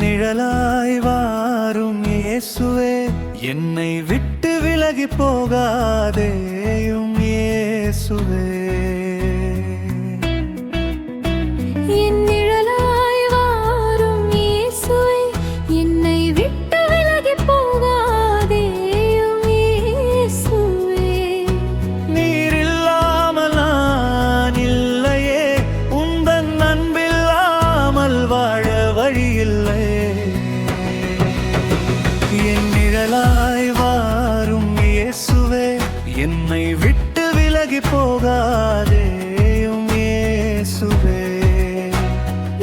நிழலாய் வாரும் இயேசுவே, என்னை விட்டு விலகி போகாதேயும் இயேசுவே. என்னை விட்டு விலகி போகாதேயும் இயேசுவே.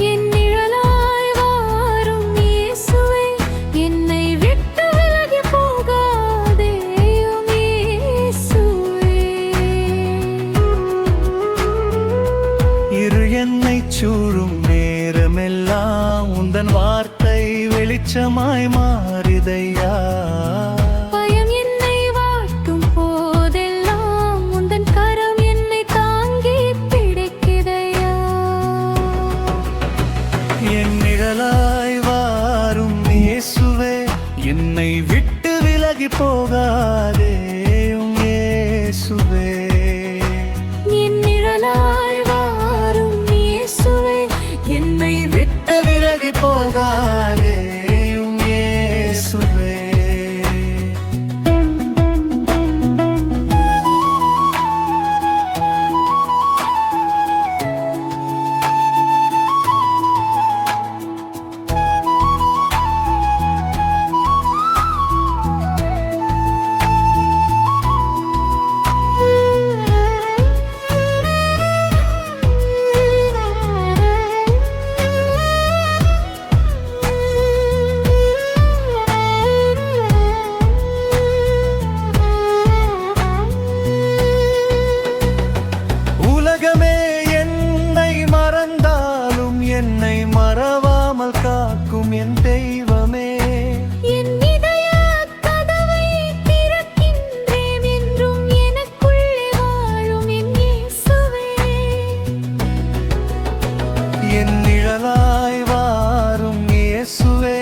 என் நிழலாய் வாரும் இயேசுவே, என்னை விட்டு விலகி போகாதேயும் இயேசுவே. இரு என்னைச் சூழும் நேரமெல்லாம் உந்தன் வார்த்தை வெளிச்சமாய் மாறிதையா. என்னை விட்டு விலகி போகாதேயும் இயேசுவே. என் நிழலாய் வாரும் இயேசுவே, என்னை விட்டு விலகி போகாதேயும் இயேசுவே. என்னை மறவாமல் காக்கும் என் தெய்வமே, என் இதய கதவை திறக்கின்றேன் என்றும் எனக்குள்ளே வாழும் என் இயேசுவே. என் நிழலாய் வாரும் இயேசுவே,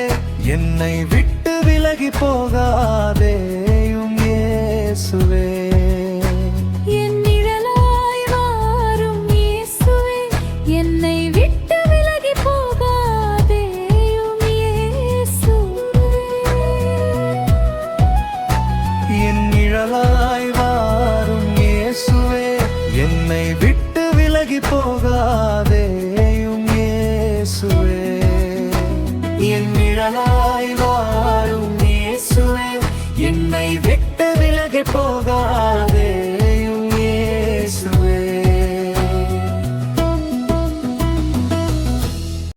என்னை விட்டு விலகி போகாதேயும் இயேசுவே.